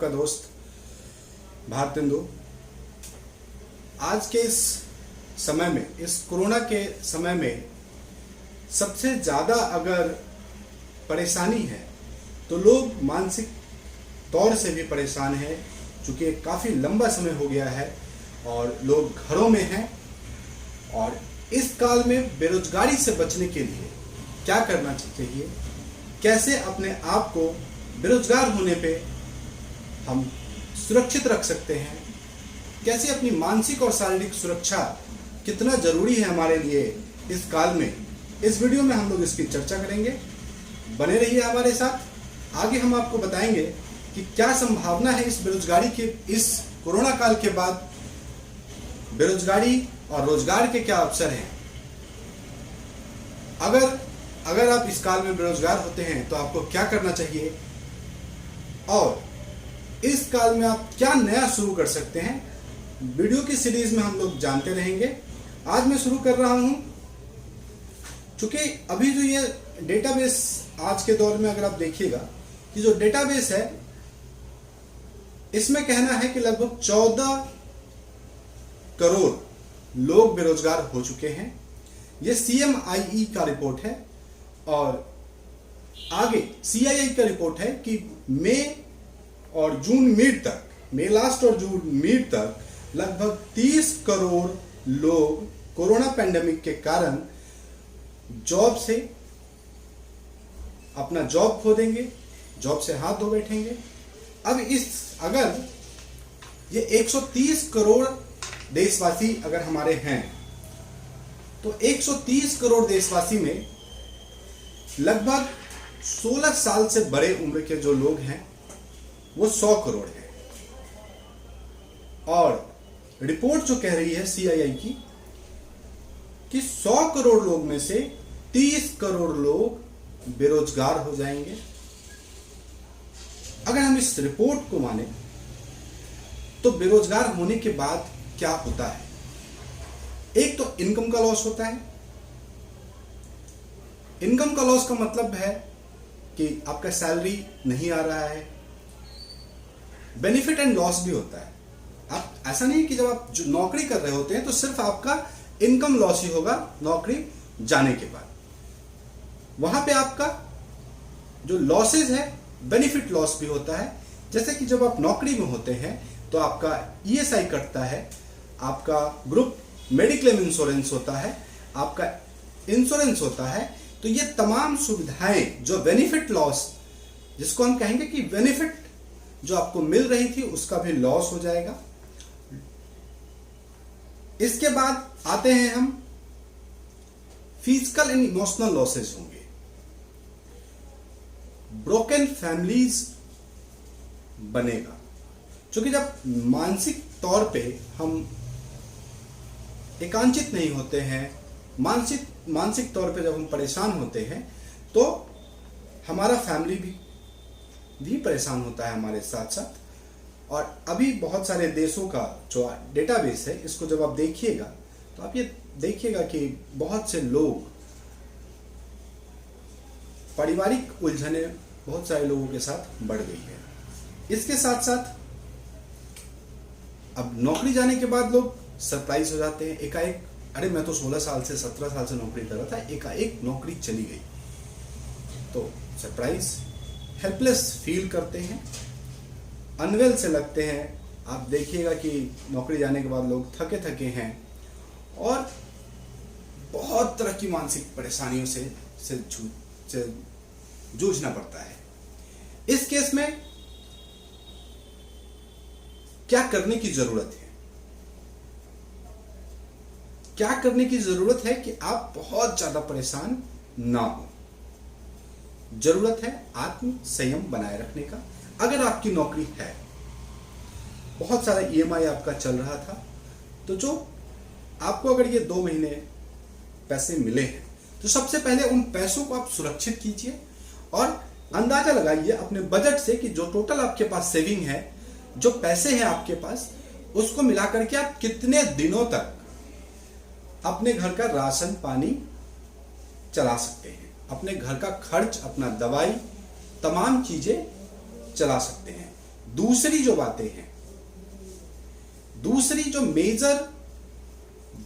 आपका दोस्त भारतेंदु। आज के इस समय में, इस कोरोना के समय में सबसे ज़्यादा अगर परेशानी है तो लोग मानसिक तौर से भी परेशान हैं, चूँकि काफ़ी लंबा समय हो गया है और लोग घरों में हैं। और इस काल में बेरोजगारी से बचने के लिए क्या करना चाहिए, कैसे अपने आप को बेरोजगार होने पे हम सुरक्षित रख सकते हैं, कैसे अपनी मानसिक और शारीरिक सुरक्षा कितना जरूरी है हमारे लिए इस काल में, इस वीडियो में हम लोग इसकी चर्चा करेंगे। बने रहिए हमारे साथ। आगे हम आपको बताएंगे कि क्या संभावना है इस बेरोजगारी के, इस कोरोना काल के बाद बेरोजगारी और रोजगार के क्या अवसर हैं। अगर आप इस काल में बेरोजगार होते हैं तो आपको क्या करना चाहिए और इस काल में आप क्या नया शुरू कर सकते हैं, वीडियो की सीरीज में हम लोग जानते रहेंगे। आज मैं शुरू कर रहा हूं, क्योंकि अभी जो ये डेटाबेस आज के दौर में अगर आप देखिएगा कि जो डेटाबेस है इसमें कहना है कि लगभग 14 करोड़ लोग बेरोजगार हो चुके हैं। ये CMIE का रिपोर्ट है और आगे CII का रिपोर्ट है कि मई और जून मिड तक, मई लास्ट और जून मिड तक लगभग 30 करोड़ लोग कोरोना पैंडेमिक के कारण जॉब से अपना जॉब खो देंगे, जॉब से हाथ धो बैठेंगे। अब अगर ये 130 करोड़ देशवासी अगर हमारे हैं तो 130 करोड़ देशवासी में लगभग 16 साल से बड़े उम्र के जो लोग हैं वो 100 करोड़ हैं। और रिपोर्ट जो कह रही है CII की कि 100 करोड़ लोग में से 30 करोड़ लोग बेरोजगार हो जाएंगे। अगर हम इस रिपोर्ट को माने तो बेरोजगार होने के बाद क्या होता है? एक तो इनकम का लॉस होता है। इनकम का लॉस का मतलब है कि आपका सैलरी नहीं आ रहा है। बेनिफिट एंड लॉस भी होता है। आप ऐसा नहीं कि जब आप जो नौकरी कर रहे होते हैं तो सिर्फ आपका इनकम लॉस ही होगा नौकरी जाने के बाद। वहां पे आपका जो लॉसेज है बेनिफिट लॉस भी होता है। जैसे कि जब आप नौकरी में होते हैं तो आपका ESI कटता है, आपका ग्रुप मेडिक्लेम इंश्योरेंस होता है, आपका इंश्योरेंस होता है। तो ये तमाम सुविधाएं जो बेनिफिट लॉस, जिसको हम कहेंगे कि बेनिफिट जो आपको मिल रही थी उसका भी लॉस हो जाएगा। इसके बाद आते हैं हम फिजिकल एंड इमोशनल लॉसेज होंगे। ब्रोकन फैमिलीज बनेगा, क्योंकि जब मानसिक तौर पे हम एकांचित नहीं होते हैं, मानसिक तौर पे जब हम परेशान होते हैं तो हमारा फैमिली भी परेशान होता है हमारे साथ साथ। और अभी बहुत सारे देशों का जो डेटाबेस है इसको जब आप देखिएगा तो आप ये देखिएगा कि बहुत से लोग, पारिवारिक उलझने बहुत सारे लोगों के साथ बढ़ गई है। इसके साथ साथ अब नौकरी जाने के बाद लोग सरप्राइज हो जाते हैं एकाएक। अरे मैं तो 16 साल से 17 साल से नौकरी कर रहा था, एकाएक नौकरी चली गई, तो सरप्राइज, हेल्पलेस फील करते हैं, अनवेल से लगते हैं। आप देखिएगा कि नौकरी जाने के बाद लोग थके थके हैं और बहुत तरह की मानसिक परेशानियों से जूझना पड़ता है। इस केस में क्या करने की जरूरत है? क्या करने की जरूरत है कि आप बहुत ज्यादा परेशान ना हो। जरूरत है आत्म संयम बनाए रखने का। अगर आपकी नौकरी है, बहुत सारा EMI आपका चल रहा था, तो जो आपको अगर ये 2 महीने पैसे मिले हैं तो सबसे पहले उन पैसों को आप सुरक्षित कीजिए और अंदाजा लगाइए अपने बजट से कि जो टोटल आपके पास सेविंग है, जो पैसे हैं आपके पास, उसको मिलाकर के आप कितने दिनों तक अपने घर का राशन पानी चला सकते हैं, अपने घर का खर्च, अपना दवाई, तमाम चीजें चला सकते हैं। दूसरी जो बातें हैं, दूसरी जो मेजर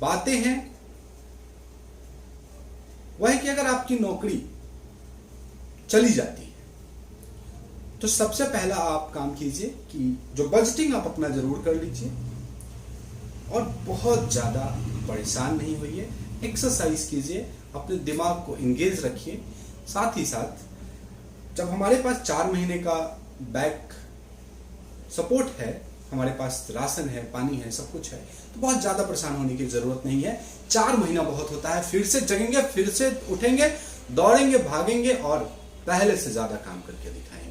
बातें हैं वह है कि अगर आपकी नौकरी चली जाती है तो सबसे पहला आप काम कीजिए कि जो बजटिंग आप अपना जरूर कर लीजिए और बहुत ज्यादा परेशान नहीं होइए, एक्सरसाइज कीजिए, अपने दिमाग को इंगेज रखिए। साथ ही साथ जब हमारे पास 4 महीने का बैक सपोर्ट है, हमारे पास राशन है, पानी है, सब कुछ है, तो बहुत ज्यादा परेशान होने की जरूरत नहीं है। 4 महीना बहुत होता है, फिर से जगेंगे, फिर से उठेंगे, दौड़ेंगे, भागेंगे और पहले से ज्यादा काम करके दिखाएंगे।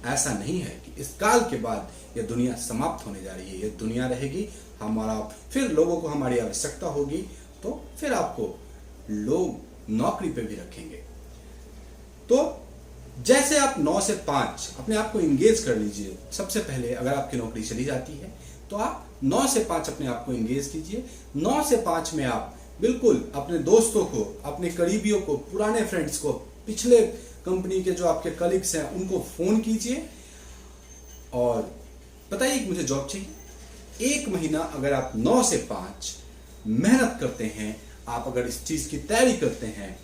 ऐसा नहीं है कि इस काल के बाद यह दुनिया समाप्त होने जा रही है। यह दुनिया रहेगी, हमारा फिर लोगों को हमारी आवश्यकता होगी, तो फिर आपको लोग नौकरी पे भी रखेंगे। तो जैसे आप 9 से 5 अपने आप को इंगेज कर लीजिए। सबसे पहले अगर आपकी नौकरी चली जाती है तो आप 9 से 5 अपने आप को इंगेज कीजिए। 9 से 5 में आप बिल्कुल अपने दोस्तों को, अपने करीबियों को, पुराने फ्रेंड्स को, पिछले कंपनी के जो आपके कलीग्स हैं उनको फोन कीजिए और बताइए कि मुझे जॉब चाहिए। 1 महीना अगर आप 9 से 5 मेहनत करते हैं, आप अगर इस चीज की तैयारी करते हैं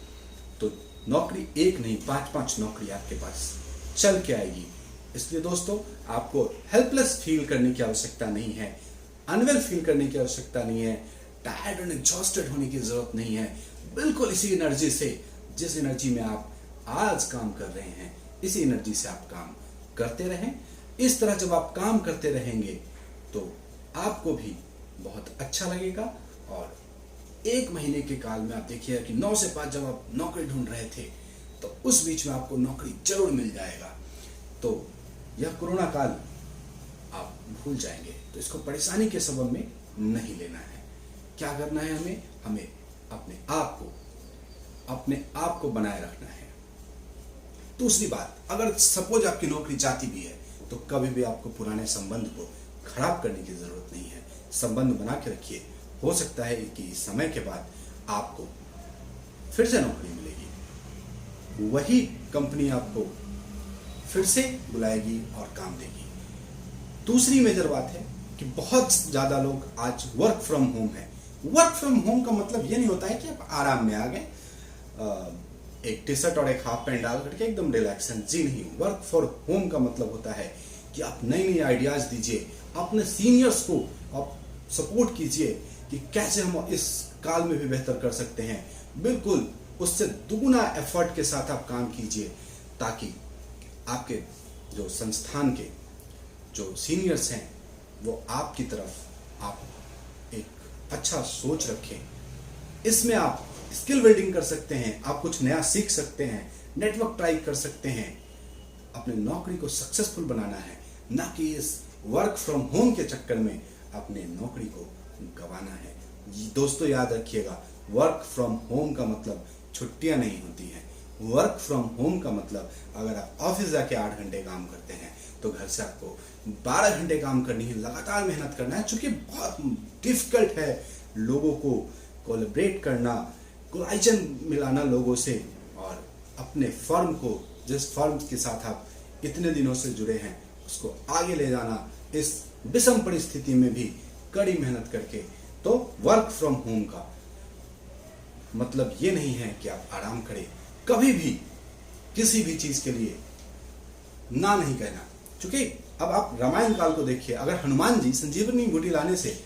तो नौकरी 1 नहीं 5-5 नौकरी आपके पास चल के आएगी। इसलिए दोस्तों, आपको हेल्पलेस फील करने की आवश्यकता नहीं है, अनवेल फील करने की आवश्यकता नहीं है, टायर्ड एंड एग्जॉस्टेड होने की जरूरत नहीं है। बिल्कुल इसी एनर्जी से, जिस एनर्जी में आप आज काम कर रहे हैं, इसी एनर्जी से आप काम करते रहें। इस तरह जब आप काम करते रहेंगे तो आपको भी बहुत अच्छा लगेगा। और 1 महीने के काल में आप देखिए कि 9 से 5 जब आप नौकरी ढूंढ रहे थे तो उस बीच में आपको नौकरी जरूर मिल जाएगा। तो यह कोरोना काल आप भूल जाएंगे, तो इसको परेशानी के सबब में नहीं लेना है। क्या करना है हमें? हमें अपने आप को बनाए रखना है। दूसरी बात, अगर सपोज आपकी नौकरी जाती भी है तो कभी भी आपको पुराने संबंध को खराब करने की जरूरत नहीं है। संबंध बना के रखिए। हो सकता है कि इस समय के बाद आपको फिर से नौकरी मिलेगी, वही कंपनी आपको फिर से बुलाएगी और काम देगी। दूसरी मेजर बात है कि बहुत ज्यादा लोग आज वर्क फ्रॉम होम है। वर्क फ्रॉम होम का मतलब ये नहीं होता है कि आप आराम में आ गए, एक टी शर्ट और एक हाफ पैंट डाल करके एकदम रिलैक्सन। जी नहीं, वर्क फॉर होम का मतलब होता है कि आप नई नई आइडियाज दीजिए, अपने सीनियर्स को आप सपोर्ट कीजिए कि कैसे हम इस काल में भी बेहतर कर सकते हैं। बिल्कुल उससे दुगुना एफर्ट के साथ आप काम कीजिए ताकि आपके जो संस्थान के जो सीनियर्स हैं वो आपकी तरफ आप एक अच्छा सोच रखें। इसमें आप स्किल बिल्डिंग कर सकते हैं, आप कुछ नया सीख सकते हैं, नेटवर्क ट्राई कर सकते हैं। अपने नौकरी को सक्सेसफुल बनाना है, ना कि इस वर्क फ्रॉम होम के चक्कर में अपने नौकरी को गंवाना है। दोस्तों याद रखिएगा, वर्क फ्रॉम होम का मतलब छुट्टियां नहीं होती हैं। वर्क फ्रॉम होम का मतलब अगर आप ऑफिस जाके 8 घंटे काम करते हैं तो घर से आपको 12 घंटे काम करनी है, लगातार मेहनत करना है। चूंकि बहुत डिफिकल्ट है लोगों को कोलैबोरेट करना, कोलाइजन मिलाना लोगों से, और अपने फर्म को, जिस फर्म के साथ आप इतने दिनों से जुड़े हैं, उसको आगे ले जाना इस विषम परिस्थिति में भी कड़ी मेहनत करके। तो वर्क फ्रॉम होम का मतलब ये नहीं है कि आप आराम करें। कभी भी किसी भी चीज के लिए ना नहीं कहना। क्योंकि अब आप रामायण काल को देखिए, अगर हनुमान जी संजीवनी बूटी लाने से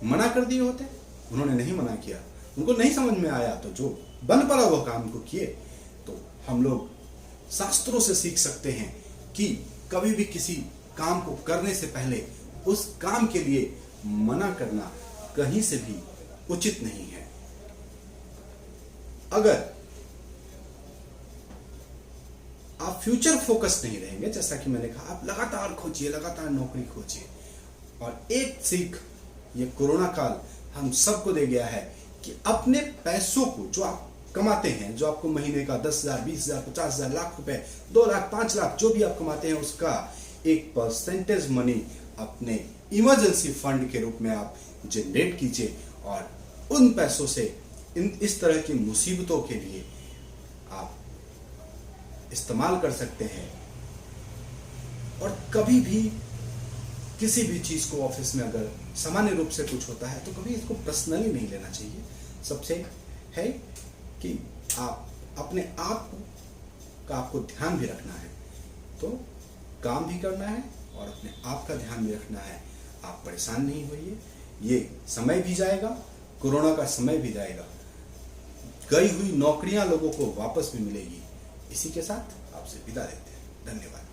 मना कर दिए होते, उन्होंने नहीं मना किया, उनको नहीं समझ में आया, तो जो बन पड़ा वो काम को किए। तो हम लोग शास्त्रों से सीख सकते हैं कि कभी भी किसी काम को करने से पहले उस काम के लिए मना करना कहीं से भी उचित नहीं है। अगर आप फ्यूचर फोकस नहीं रहेंगे, जैसा कि मैंने कहा, आप लगातार खोजिए, लगातार नौकरी खोजिए। और एक सीख ये कोरोना काल हम सबको दे गया है कि अपने पैसों को जो आप कमाते हैं, जो आपको महीने का 10,000, 20,000, 50,000, लाख रुपए, 2 लाख, 5 लाख जो भी आप कमाते हैं, उसका एक परसेंटेज मनी अपने इमरजेंसी फंड के रूप में आप जनरेट कीजिए और उन पैसों से इस तरह की मुसीबतों के लिए आप इस्तेमाल कर सकते हैं। और कभी भी किसी भी चीज को ऑफिस में अगर सामान्य रूप से कुछ होता है तो कभी इसको पर्सनली नहीं लेना चाहिए। सबसे है कि आप अपने आप का आपको ध्यान भी रखना है, तो काम भी करना है और अपने आप का ध्यान भी रखना है। आप परेशान नहीं होइए, ये समय भी जाएगा, कोरोना का समय भी जाएगा, गई हुई नौकरियां लोगों को वापस भी मिलेगी। इसी के साथ आपसे विदा लेते हैं। धन्यवाद।